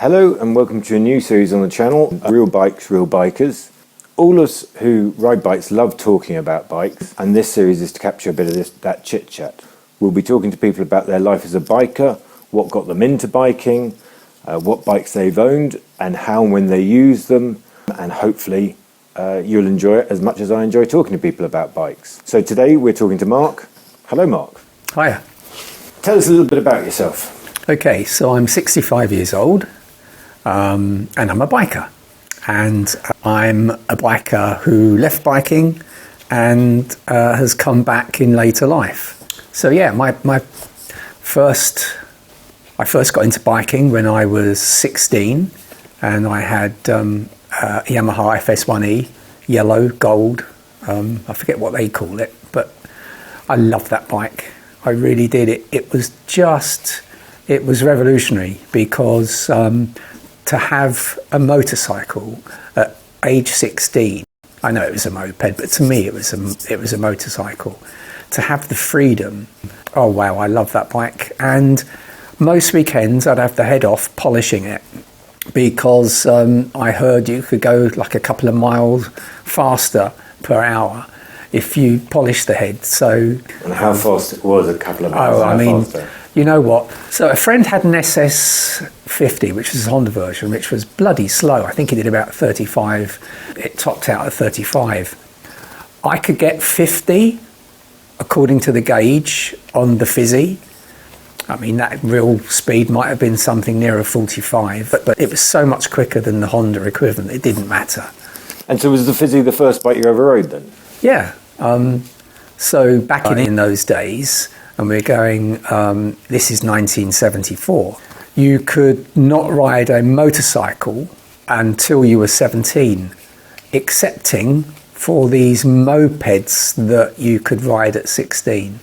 Hello and welcome to a new series on the channel, Real Bikes, Real Bikers. All of us who ride bikes love talking about bikes, and this series is to capture a bit of that chit chat. We'll be talking to people about their life as a biker, what got them into biking, what bikes they've owned and how and when they use them, and hopefully you'll enjoy it as much as I enjoy talking to people about bikes. So today we're talking to Mark. Hello Mark. Hiya. Tell us a little bit about yourself. Okay, so I'm 65 years old and I'm a biker. And I'm a biker who left biking and has come back in later life. So yeah, I first got into biking when I was 16, and I had Yamaha FS1-E, yellow, gold. I forget what they call it, but I loved that bike. I really did. It was revolutionary because to have a motorcycle at age 16, I know it was a moped, but to me it was a motorcycle. To have the freedom, oh wow, I love that bike. And most weekends I'd have the head off polishing it because I heard you could go like a couple of miles faster per hour if you polish the head. So, and how fast was a couple of miles? Oh, I mean, you know what? So a friend had an SS50, which was a Honda version, which was bloody slow. I think it did about 35. It topped out at 35. I could get 50, according to the gauge on the Fizzy. I mean, that real speed might have been something nearer 45, but it was so much quicker than the Honda equivalent, it didn't matter. And so was the Fizzy the first bike you ever rode then? Yeah. So back in those days, and we're going, this is 1974, you could not ride a motorcycle until you were 17, excepting for these mopeds that you could ride at 16.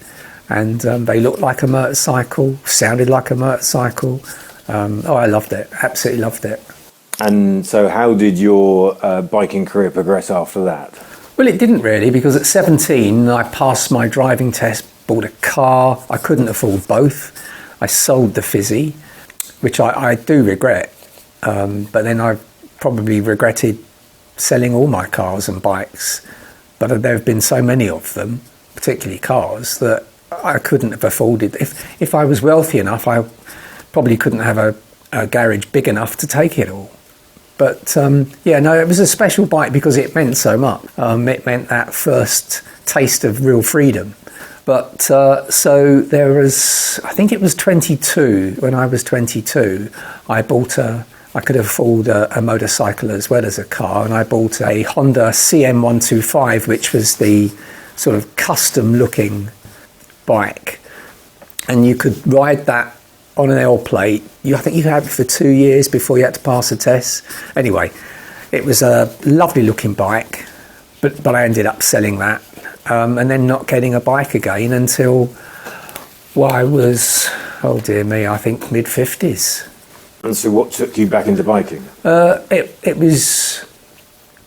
And they looked like a motorcycle, sounded like a motorcycle. Oh, I loved it, absolutely loved it. And so how did your biking career progress after that? Well, it didn't really, because at 17 I passed my driving test, bought a car. I couldn't afford both. I sold the Fizzy, which I do regret, but then I probably regretted selling all my cars and bikes. But there have been so many of them, particularly cars, that I couldn't have afforded. If I was wealthy enough, I probably couldn't have a garage big enough to take it all. But yeah, no, it was a special bike because it meant so much. It meant that first taste of real freedom. But so there was, I think it was 22, when I was 22, I could afford a motorcycle as well as a car, and I bought a Honda CM125, which was the sort of custom looking bike. And you could ride that on an L plate. I think you had it for 2 years before you had to pass a test. Anyway, it was a lovely looking bike, but I ended up selling that and then not getting a bike again until, well, I was, oh dear me, I think mid-50s. And so what took you back into biking? It was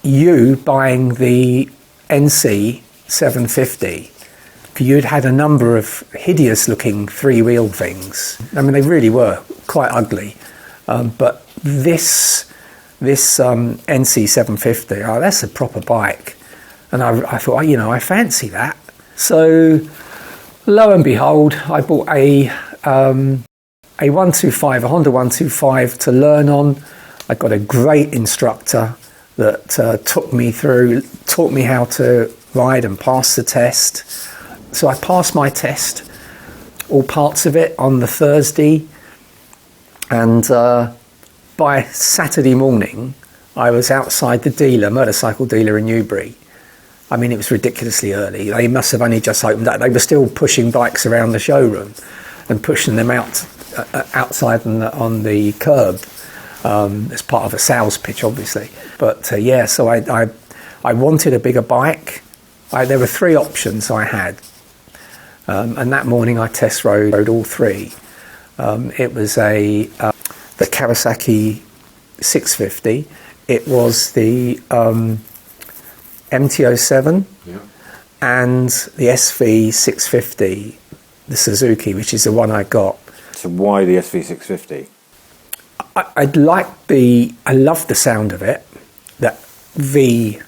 you buying the NC750. You'd had a number of hideous looking three-wheel things. I mean, they really were quite ugly. But this NC750, oh, that's a proper bike. And I thought, you know, I fancy that. So lo and behold, I bought a 125, a Honda 125 to learn on. I got a great instructor that taught me how to ride and pass the test. So I passed my test, all parts of it, on the Thursday, and by Saturday morning I was outside the motorcycle dealer in Newbury. I mean, it was ridiculously early. They must have only just opened up. They were still pushing bikes around the showroom and pushing them outside on the curb as part of a sales pitch, obviously. But yeah, so I wanted a bigger bike. There were three options I had. And that morning I test rode all three. It was the Kawasaki 650. It was the MT-07, yeah, and the SV650, the Suzuki, which is the one I got. So why the SV650? I love the sound of it. That V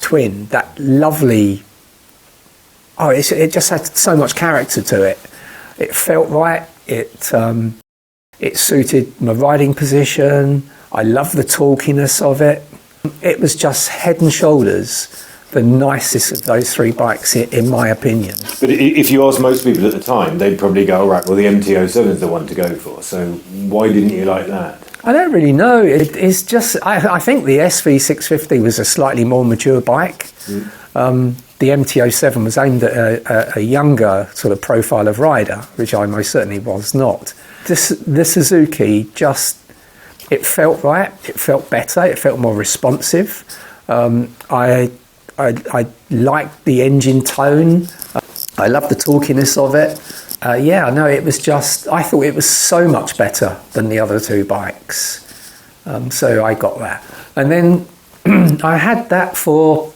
twin, that lovely. Oh, it just had so much character to it. It felt right. It suited my riding position. I love the talkiness of it. It was just head and shoulders the nicest of those three bikes, in my opinion. But if you ask most people at the time, they'd probably go, all right, well, the MT-07 is the one to go for. So why didn't you like that? I don't really know. It's just, I think the SV650 was a slightly more mature bike. The MT-07 was aimed at a younger sort of profile of rider, which I most certainly was not. The Suzuki just, it felt right, it felt better, it felt more responsive. I liked the engine tone. I loved the talkiness of it. Yeah, no, it was just, I thought it was so much better than the other two bikes. So I got that. And then I had that for,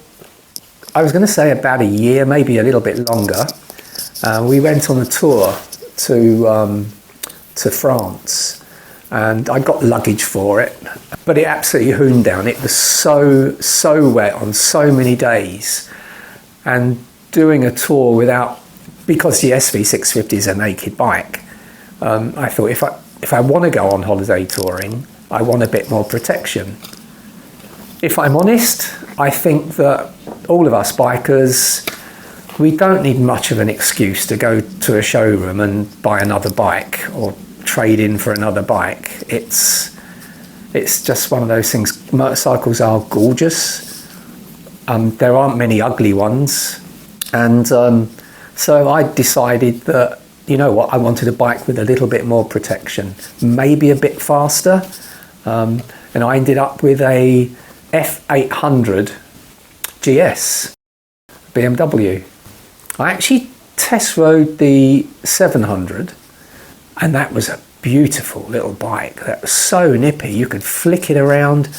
I was going to say about a year, maybe a little bit longer. We went on a tour to France. And I got luggage for it, but it absolutely hooned down. It was so wet on so many days. And doing a tour because the SV650 is a naked bike, I thought if I want to go on holiday touring, I want a bit more protection. If I'm honest, I think that all of us bikers, we don't need much of an excuse to go to a showroom and buy another bike or trade in for another bike. It's just one of those things. Motorcycles are gorgeous. There aren't many ugly ones, and so I decided that, you know what, I wanted a bike with a little bit more protection, maybe a bit faster, and I ended up with a F800GS BMW. I actually test rode the 700. And that was a beautiful little bike. That was so nippy, you could flick it around.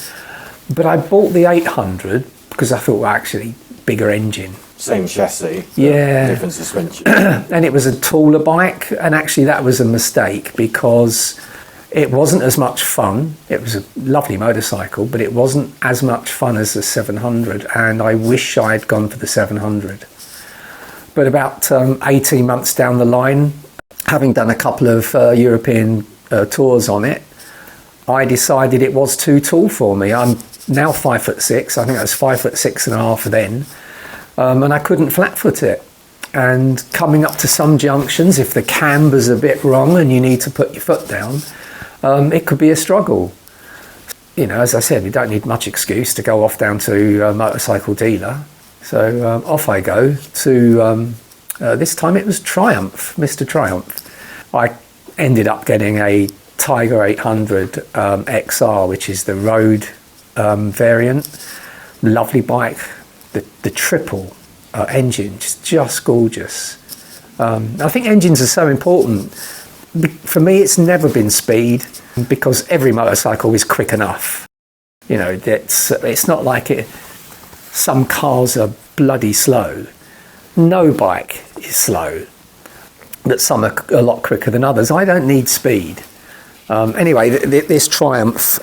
But I bought the 800 because I thought, well, actually, bigger engine. Same chassis, yeah, different suspension. And it was a taller bike, and actually that was a mistake because it wasn't as much fun. It was a lovely motorcycle, but it wasn't as much fun as the 700, and I wish I'd gone for the 700. But about 18 months down the line, having done a couple of European tours on it, I decided it was too tall for me. I'm now 5'6". I think I was 5'6.5" then, and I couldn't flat foot it. And coming up to some junctions, if the camber's a bit wrong and you need to put your foot down, it could be a struggle. You know, as I said, you don't need much excuse to go off down to a motorcycle dealer. So off I go to. This time it was Triumph, Mr. Triumph. I ended up getting a Tiger 800 XR, which is the road variant. Lovely bike. The triple engine, just gorgeous. I think engines are so important. For me, it's never been speed, because every motorcycle is quick enough. You know, it's not like it. Some cars are bloody slow. No bike is slow, but some are a lot quicker than others. I don't need speed. Anyway, this Triumph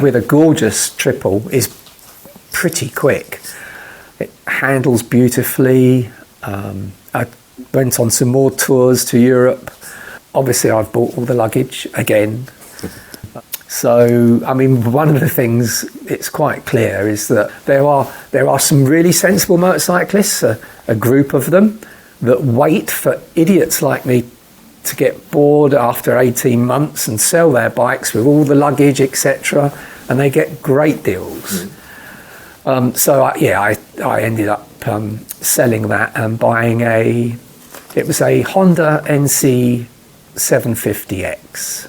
with a gorgeous triple is pretty quick. It handles beautifully. I went on some more tours to Europe. Obviously, I've bought all the luggage again. So, I mean, one of the things it's quite clear is that there are some really sensible motorcyclists, a group of them, that wait for idiots like me to get bored after 18 months and sell their bikes with all the luggage, etc., and they get great deals. So, I ended up selling that and buying it was a Honda NC750X.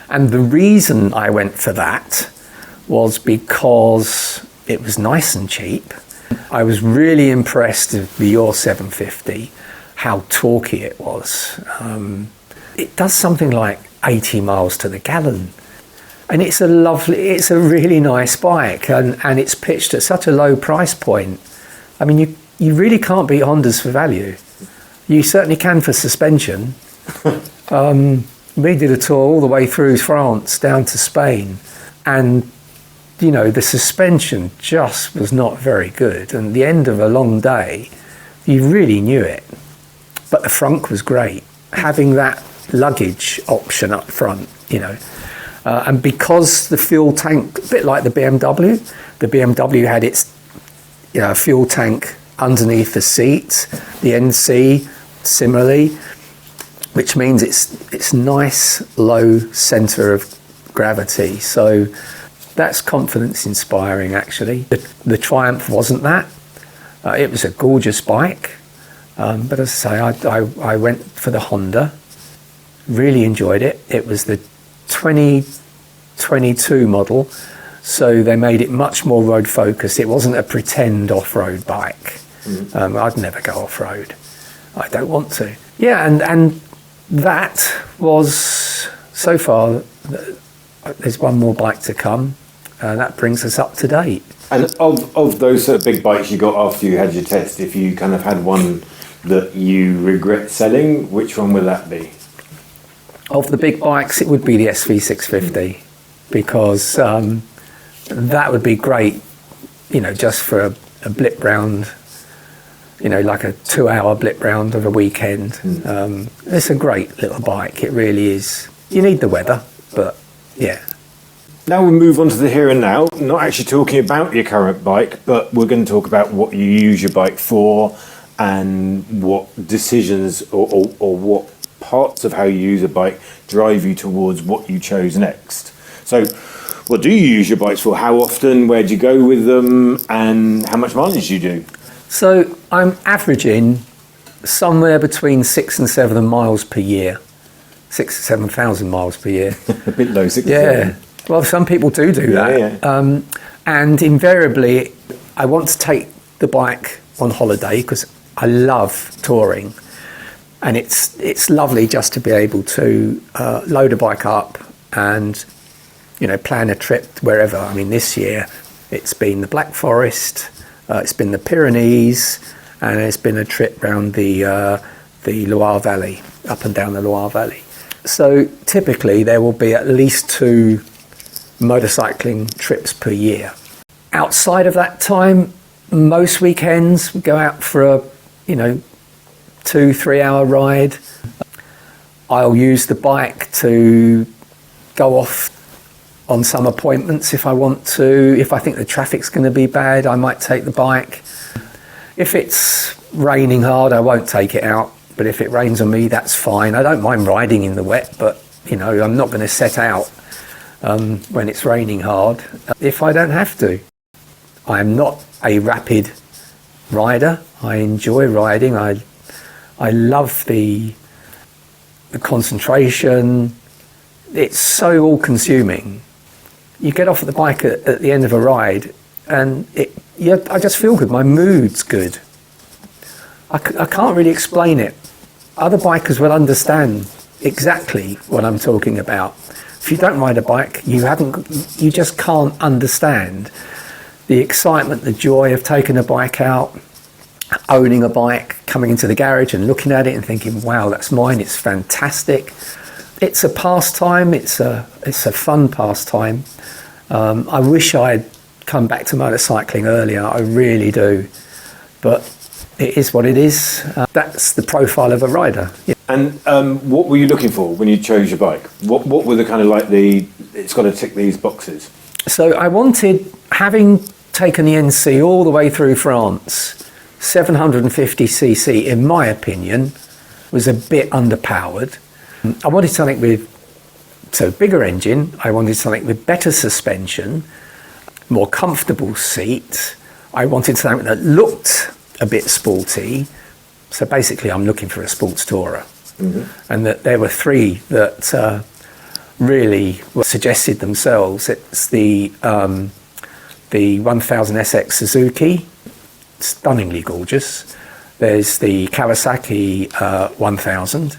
And the reason I went for that was because it was nice and cheap. I was really impressed with the R750, how torquey it was. It does something like 80 miles to the gallon. And it's a really nice bike, and it's pitched at such a low price point. I mean, you really can't beat Hondas for value. You certainly can for suspension. We did a tour all the way through France down to Spain, and you know, the suspension just was not very good, and at the end of a long day you really knew it. But the frunk was great, having that luggage option up front, you know. And because the fuel tank, a bit like the BMW had its, you know, fuel tank underneath the seat, the NC similarly, which means it's nice low centre of gravity. So that's confidence inspiring, actually. The Triumph wasn't that. It was a gorgeous bike, but as I say, I went for the Honda. Really enjoyed it. It was the 2022 model, so they made it much more road focused. It wasn't a pretend off-road bike. I'd never go off-road. I don't want to. Yeah, and that was, so far, there's one more bike to come. That brings us up to date. And of those sort of big bikes you got after you had your test, if you kind of had one that you regret selling, which one would that be? Of the big bikes, it would be the SV650, because that would be great, you know, just for a blip round, you know, like a 2-hour blip round of a weekend. It's a great little bike, it really is. You need the weather, but yeah. Now we'll move on to the here and now, not actually talking about your current bike, but we're going to talk about what you use your bike for and what decisions or what parts of how you use a bike drive you towards what you chose next. So what do you use your bikes for? How often? Where do you go with them? And how much mileage you do? So I'm averaging somewhere between 6,000 and 7,000 miles per year. 6,000 to 7,000 miles per year. A bit low, 6,000. Yeah. Well, some people do that. Yeah. And invariably, I want to take the bike on holiday because I love touring. And it's lovely just to be able to load a bike up and, you know, plan a trip wherever. I mean, this year it's been the Black Forest, it's been the Pyrenees, and it's been a trip around the Loire Valley, up and down the Loire Valley. So typically there will be at least 2 motorcycling trips per year. Outside of that time, most weekends we go out for a, you know, 2-3 hour ride. I'll use the bike to go off on some appointments if I want to. If I think the traffic's going to be bad, I might take the bike. If it's raining hard, I won't take it out, but if it rains on me, that's fine. I don't mind riding in the wet, but you know, I'm not going to set out when it's raining hard if I don't have to. I'm not a rapid rider. I enjoy riding. I love the concentration. It's so all-consuming. You get off the bike at the end of a ride, and I just feel good. My mood's good. I can't really explain it. Other bikers will understand exactly what I'm talking about. If you don't ride a bike, you just can't understand the excitement, the joy of taking a bike out, owning a bike, coming into the garage and looking at it and thinking, wow, that's mine, it's fantastic. It's a pastime, it's a fun pastime. I wish I'd come back to motorcycling earlier, I really do. But it is what it is. That's the profile of a rider. Yeah. And what were you looking for when you chose your bike? What were the kind of like it's got to tick these boxes? So I wanted, having taken the NC all the way through France, 750cc, in my opinion, was a bit underpowered. I wanted something with, so bigger engine, I wanted something with better suspension, more comfortable seat. I wanted something that looked a bit sporty. So basically I'm looking for a sports tourer. And that there were 3 that really suggested themselves. It's the 1000SX Suzuki, stunningly gorgeous. There's the Kawasaki 1000.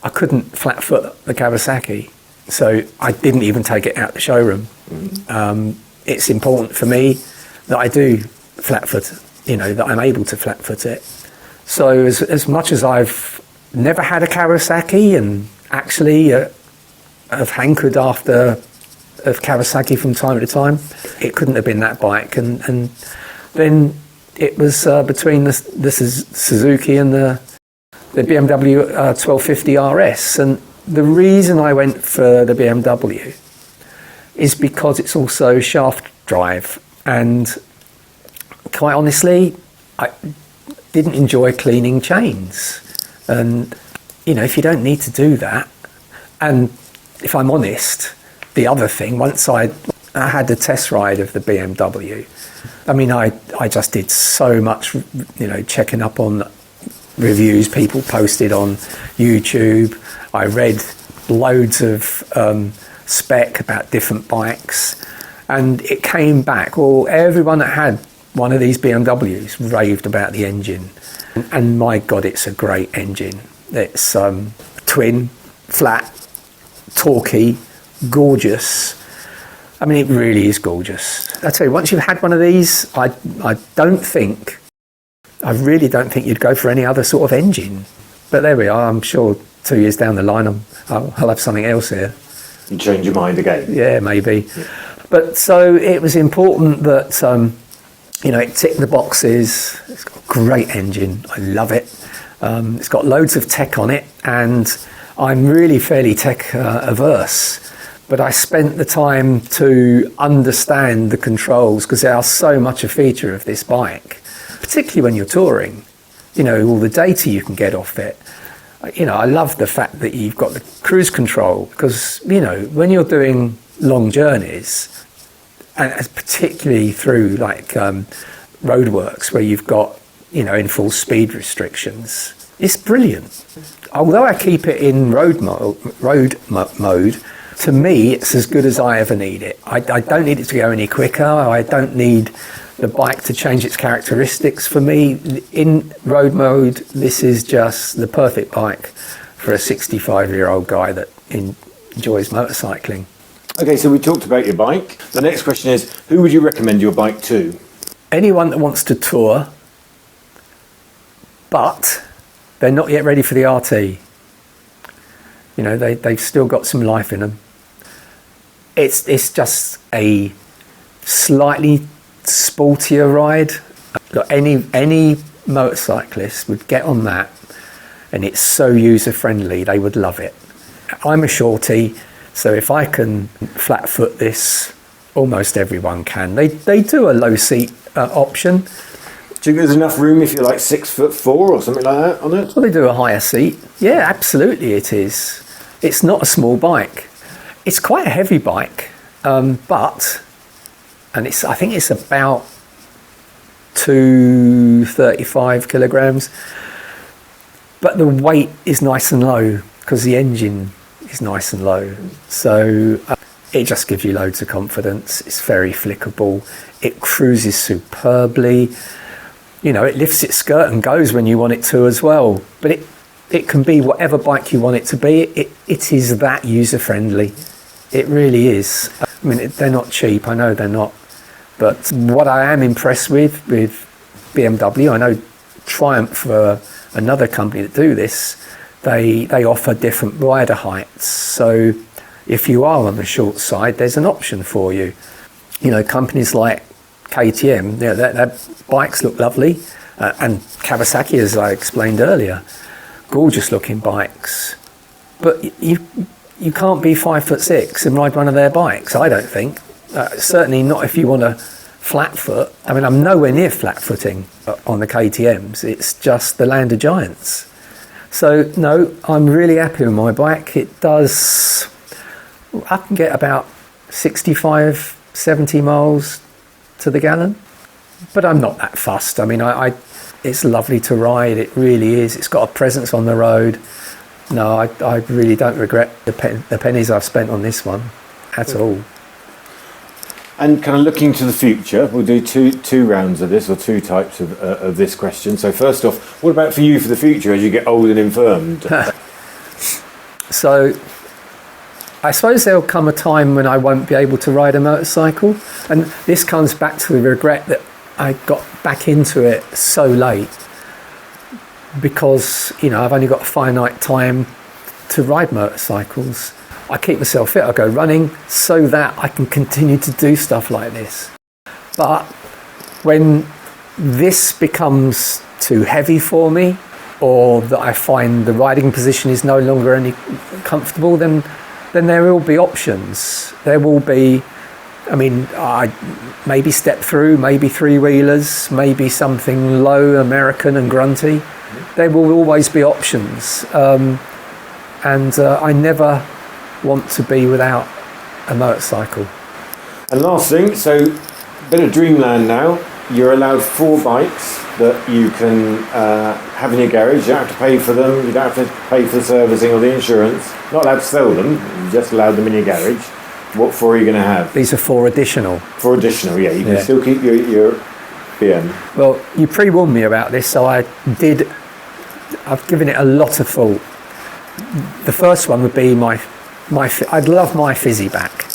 I couldn't flat foot the Kawasaki, so I didn't even take it out the showroom. It's important for me that I do flat foot, you know, that I'm able to flat foot it. So as much as I've never had a Kawasaki and actually have hankered after of Kawasaki from time to time. It couldn't have been that bike, and then it was between the Suzuki and the BMW R1250RS, and the reason I went for the BMW is because it's also shaft drive, and quite honestly, I didn't enjoy cleaning chains, and if you don't need to do that, and if I'm honest, the other thing, once I had a test ride of the BMW, I mean, I just did so much, checking up on reviews people posted on YouTube. I read loads of spec about different bikes, and it came back. Well, everyone that had one of these BMWs raved about the engine, and my God, it's a great engine. It's twin, flat, torquey, gorgeous. I mean, it really is gorgeous. I tell you, once you've had one of these, I really don't think you'd go for any other sort of engine. But there we are. I'm sure 2 years down the line, I'll have something else here. You change your mind again? Yeah, maybe. Yeah. But so it was important that, it ticked the boxes. It's got a great engine. I love it. It's got loads of tech on it, and I'm really fairly tech averse. But I spent the time to understand the controls, because they are so much a feature of this bike, particularly when you're touring. All the data you can get off it. I love the fact that you've got the cruise control, because, when you're doing long journeys, and particularly through like roadworks where you've got, in full speed restrictions, it's brilliant. Although I keep it in road mode, to me, it's as good as I ever need it. I don't need it to go any quicker. I don't need the bike to change its characteristics. For me, in road mode, this is just the perfect bike for a 65-year-old guy that enjoys motorcycling. Okay, so we talked about your bike. The next question is, who would you recommend your bike to? Anyone that wants to tour, but they're not yet ready for the RT. They've still got some life in them. It's just a slightly sportier ride. Look, any motorcyclist would get on that, and it's so user friendly, they would love it. I'm a shorty, so if I can flat foot this, almost everyone can. They do a low seat option. Do you think there's enough room if you're like 6'4" or something like that on it? Well, they do a higher seat. Yeah, absolutely it is. It's not a small bike. It's quite a heavy bike, I think it's about 235 kilograms. But the weight is nice and low because the engine is nice and low. So it just gives you loads of confidence. It's very flickable. It cruises superbly. It lifts its skirt and goes when you want it to as well. But it can be whatever bike you want it to be. It is that user friendly. It really is. I mean, they're not cheap. I know they're not. But what I am impressed with BMW, I know Triumph are another company that do this. They offer different rider heights. So if you are on the short side, there's an option for you. Companies like KTM, their bikes look lovely. And Kawasaki, as I explained earlier, gorgeous looking bikes. But you can't be 5'6" and ride one of their bikes, I don't think. Certainly not if you want to flat foot. I mean, I'm nowhere near flat footing on the KTMs. It's just the land of giants. So no, I'm really happy with my bike. It does, I can get about 65, 70 miles to the gallon, but I'm not that fussed. I mean, it's lovely to ride. It really is. It's got a presence on the road. No, I really don't regret the pennies I've spent on this one at all. And kind of looking to the future, we'll do two rounds of this, or two types of this question. So first off, what about for you for the future as you get old and infirmed? So I suppose there'll come a time when I won't be able to ride a motorcycle. And this comes back to the regret that I got back into it so late. Because, I've only got a finite time to ride motorcycles. I keep myself fit, I go running so that I can continue to do stuff like this. But when this becomes too heavy for me, or that I find the riding position is no longer any comfortable, then there will be options. There will be, I mean, I maybe step through, maybe three-wheelers, maybe something low, American and grunty. There will always be options. I never want to be without a motorcycle. And last thing, so a bit of dreamland now. You're allowed 4 bikes that you can have in your garage. You don't have to pay for them, you don't have to pay for the servicing or the insurance. Not allowed to sell them, you just allowed them in your garage. What 4 are you going to have? These are 4 additional. 4 additional, yeah. You can still keep your BM. Well, you pre-warned me about this, so I've given it a lot of thought. The first one would be I'd love my Fizzy back.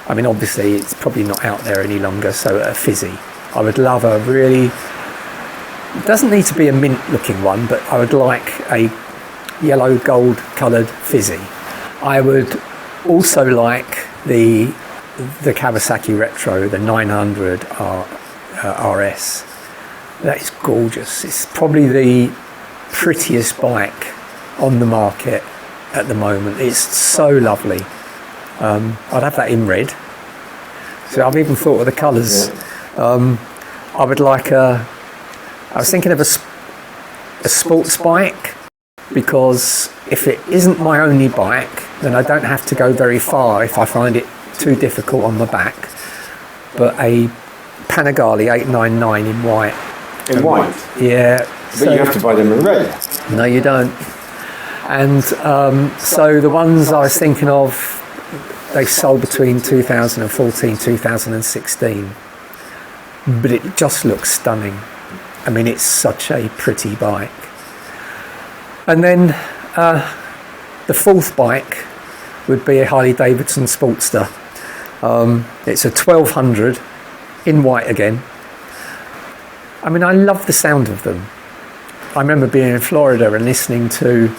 I mean, obviously it's probably not out there any longer, so a Fizzy. I would love a really, it doesn't need to be a mint looking one, but I would like a yellow gold coloured Fizzy. I would also like the Kawasaki Retro, the 900 RS. That is gorgeous. It's probably the prettiest bike on the market at the moment. It's so lovely. I'd have that in red. So I've even thought of the colours. Yeah. I would like I was thinking of a sports bike, because if it isn't my only bike, then I don't have to go very far if I find it too difficult on my back. But a Panigale 899 in white. In white? Yeah. But you have to buy them in red. No, you don't. And so the ones I was thinking of, they sold between 2014 2016. But it just looks stunning. I mean, it's such a pretty bike. And then the 4th bike would be a Harley Davidson Sportster. It's a 1200 in white again. I mean, I love the sound of them. I remember being in Florida and listening to,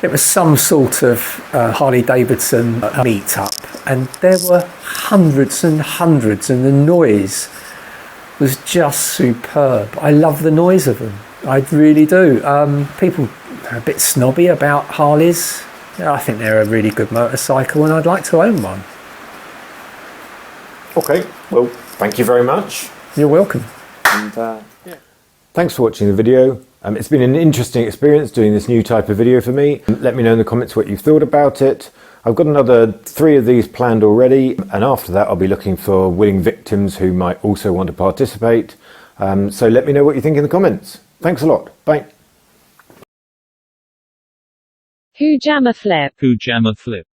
it was some sort of Harley Davidson meet-up, and there were hundreds and hundreds, and the noise was just superb. I love the noise of them. I really do. People are a bit snobby about Harleys. Yeah, I think they're a really good motorcycle, and I'd like to own one. Okay, well, thank you very much. You're welcome. And, thanks for watching the video. It's been an interesting experience doing this new type of video for me. Let me know in the comments what you've thought about it. I've got another 3 of these planned already, and after that I'll be looking for willing victims who might also want to participate. So let me know what you think in the comments. Thanks a lot. Bye. Hujama flip. Hujama flip.